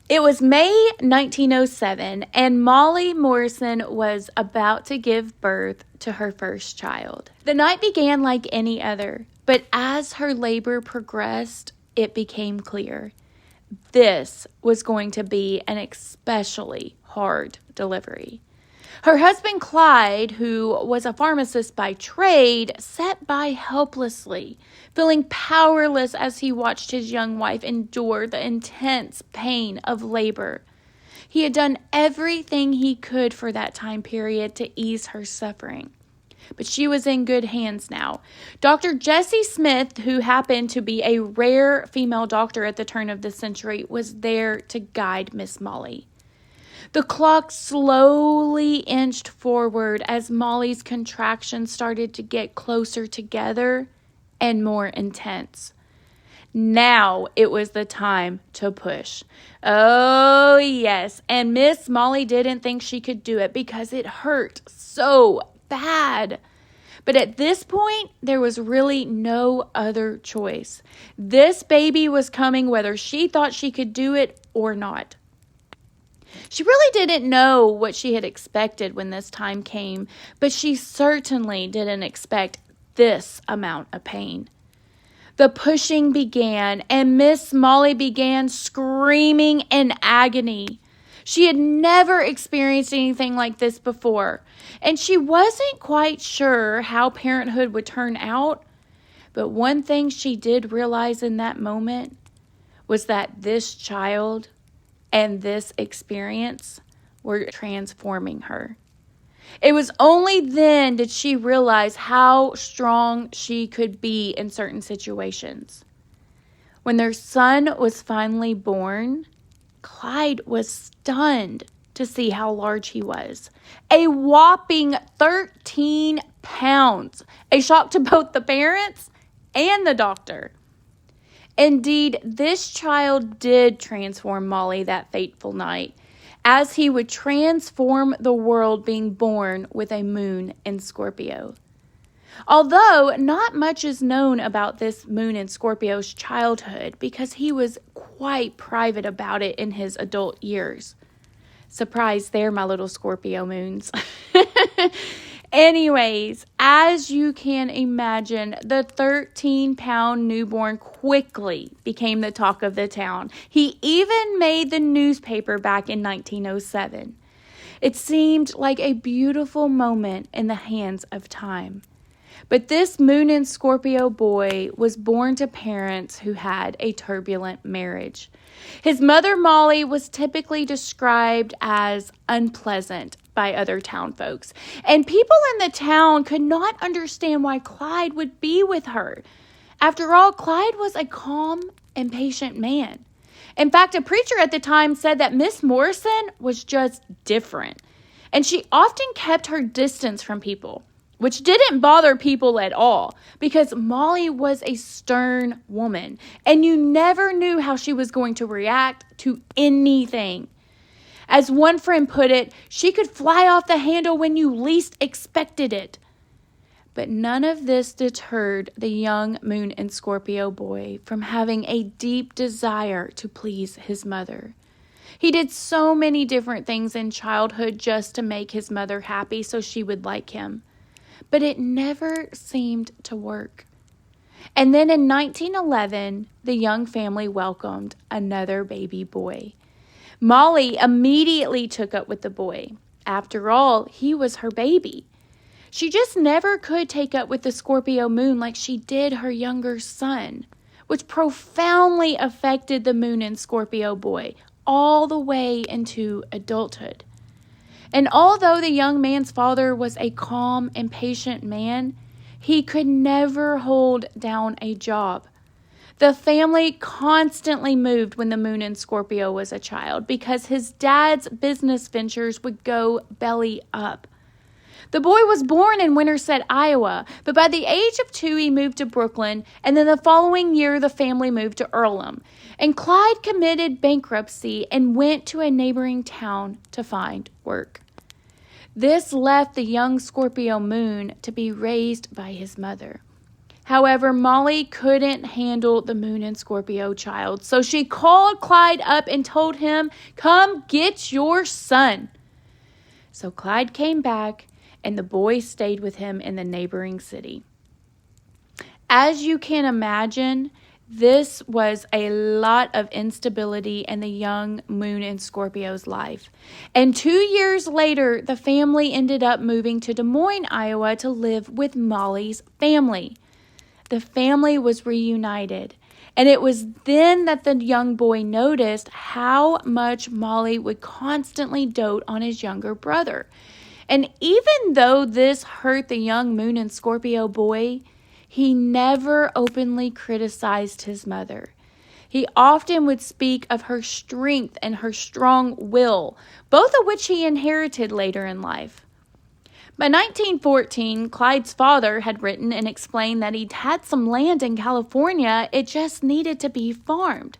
It was May 1907, and Molly Morrison was about to give birth to her first child. The night began like any other, but as her labor progressed, it became clear. This was going to be an especially hard delivery. Her husband Clyde, who was a pharmacist by trade, sat by helplessly, feeling powerless as he watched his young wife endure the intense pain of labor. He had done everything he could for that time period to ease her suffering. But she was in good hands now. Dr. Jessie Smith, who happened to be a rare female doctor at the turn of the century, was there to guide Miss Molly. The clock slowly inched forward as Molly's contractions started to get closer together and more intense. Now it was the time to push. Oh, yes. And Miss Molly didn't think she could do it because it hurt so bad. But at this point, there was really no other choice. This baby was coming whether she thought she could do it or not. She really didn't know what she had expected when this time came, but she certainly didn't expect this amount of pain. The pushing began, and Miss Molly began screaming in agony. She had never experienced anything like this before, and she wasn't quite sure how parenthood would turn out. But one thing she did realize in that moment was that this child and this experience were transforming her. It was only then did she realize how strong she could be in certain situations. When their son was finally born, Clyde was stunned to see how large he was. A whopping 13 pounds. A shock to both the parents and the doctor. Indeed, this child did transform Molly that fateful night, as he would transform the world being born with a moon in Scorpio. Although not much is known about this moon in Scorpio's childhood because he was quite private about it in his adult years. Surprise there, my little Scorpio moons. Anyways, as you can imagine, the 13-pound newborn quickly became the talk of the town. He even made the newspaper back in 1907. It seemed like a beautiful moment in the hands of time. But this moon in Scorpio boy was born to parents who had a turbulent marriage. His mother, Molly, was typically described as unpleasant by other town folks, and people in the town could not understand why Clyde would be with her. After all, Clyde was a calm and patient man. In fact, a preacher at the time said that Miss Morrison was just different, and she often kept her distance from people, which didn't bother people at all because Molly was a stern woman, and you never knew how she was going to react to anything. As one friend put it, she could fly off the handle when you least expected it. But none of this deterred the young moon and Scorpio boy from having a deep desire to please his mother. He did so many different things in childhood just to make his mother happy so she would like him. But it never seemed to work. And then in 1911, the young family welcomed another baby boy. Molly immediately took up with the boy. After all, he was her baby. She just never could take up with the Scorpio moon like she did her younger son, which profoundly affected the moon and Scorpio boy all the way into adulthood. And although the young man's father was a calm and patient man, he could never hold down a job. The family constantly moved when the moon in Scorpio was a child because his dad's business ventures would go belly up. The boy was born in Winterset, Iowa, but by the age of 2, he moved to Brooklyn, and then the following year, the family moved to Earlham. And Clyde committed bankruptcy and went to a neighboring town to find work. This left the young Scorpio moon to be raised by his mother. However, Molly couldn't handle the Moon and Scorpio child, so she called Clyde up and told him, "Come get your son." So Clyde came back, and the boy stayed with him in the neighboring city. As you can imagine, this was a lot of instability in the young Moon and Scorpio's life. And 2 years later, the family ended up moving to Des Moines, Iowa to live with Molly's family. The family was reunited. And it was then that the young boy noticed how much Molly would constantly dote on his younger brother. And even though this hurt the young Moon and Scorpio boy, he never openly criticized his mother. He often would speak of her strength and her strong will, both of which he inherited later in life. By 1914, Clyde's father had written and explained that he'd had some land in California, it just needed to be farmed.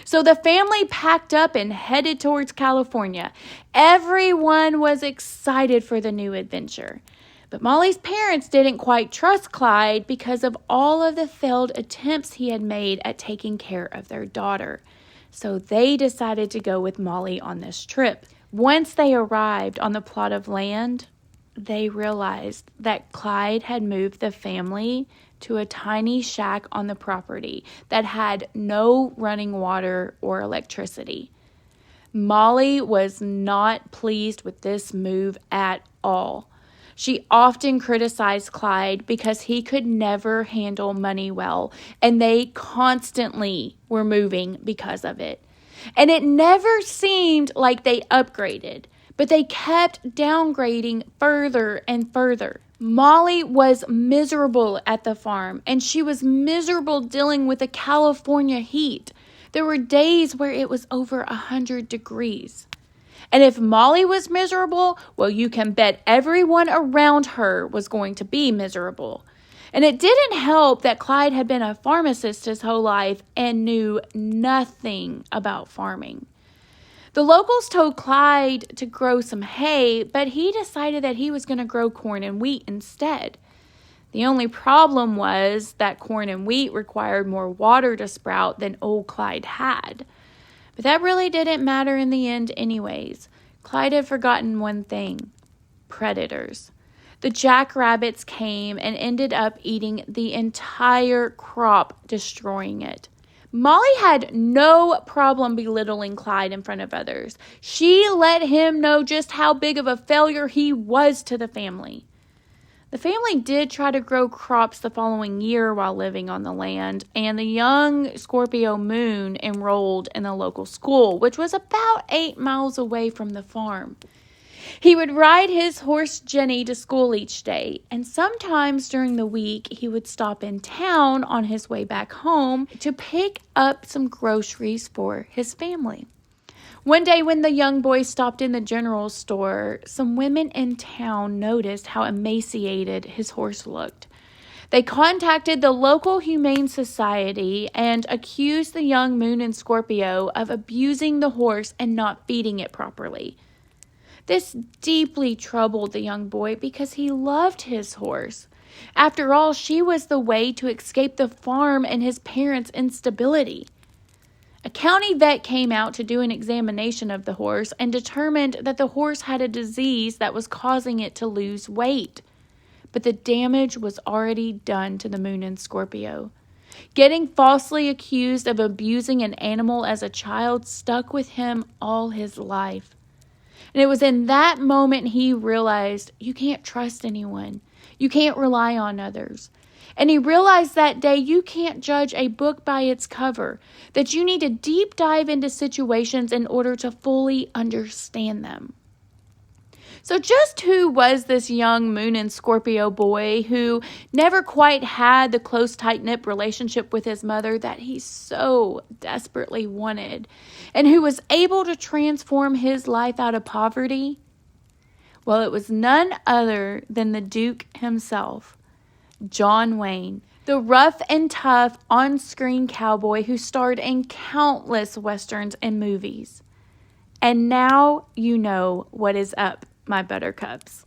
So the family packed up and headed towards California. Everyone was excited for the new adventure. But Molly's parents didn't quite trust Clyde because of all of the failed attempts he had made at taking care of their daughter. So they decided to go with Molly on this trip. Once they arrived on the plot of land, they realized that Clyde had moved the family to a tiny shack on the property that had no running water or electricity. Molly was not pleased with this move at all. She often criticized Clyde because he could never handle money well, and they constantly were moving because of it. And it never seemed like they upgraded, but they kept downgrading further and further. Molly was miserable at the farm, and she was miserable dealing with the California heat. There were days where it was over 100 degrees. And if Molly was miserable, well, you can bet everyone around her was going to be miserable. And it didn't help that Clyde had been a pharmacist his whole life and knew nothing about farming. The locals told Clyde to grow some hay, but he decided that he was going to grow corn and wheat instead. The only problem was that corn and wheat required more water to sprout than old Clyde had. But that really didn't matter in the end anyways. Clyde had forgotten one thing: predators. The jackrabbits came and ended up eating the entire crop, destroying it. Molly had no problem belittling Clyde in front of others. She let him know just how big of a failure he was to the family. The family did try to grow crops the following year while living on the land, and the young Scorpio Moon enrolled in the local school, which was about 8 miles away from the farm. He would ride his horse Jenny to school each day, and sometimes during the week he would stop in town on his way back home to pick up some groceries for his family. One day when the young boy stopped in the general store, some women in town noticed how emaciated his horse looked. They contacted the local Humane Society and accused the young Moon and Scorpio of abusing the horse and not feeding it properly. This deeply troubled the young boy because he loved his horse. After all, she was the way to escape the farm and his parents' instability. A county vet came out to do an examination of the horse and determined that the horse had a disease that was causing it to lose weight. But the damage was already done to the Moon and Scorpio. Getting falsely accused of abusing an animal as a child stuck with him all his life. And it was in that moment he realized you can't trust anyone. You can't rely on others. And he realized that day you can't judge a book by its cover, that you need to deep dive into situations in order to fully understand them. So just who was this young Moon and Scorpio boy who never quite had the close, tight-knit relationship with his mother that he so desperately wanted, and who was able to transform his life out of poverty? Well, it was none other than the Duke himself, John Wayne, the rough and tough on-screen cowboy who starred in countless westerns and movies. And now you know what is up, my buttercups.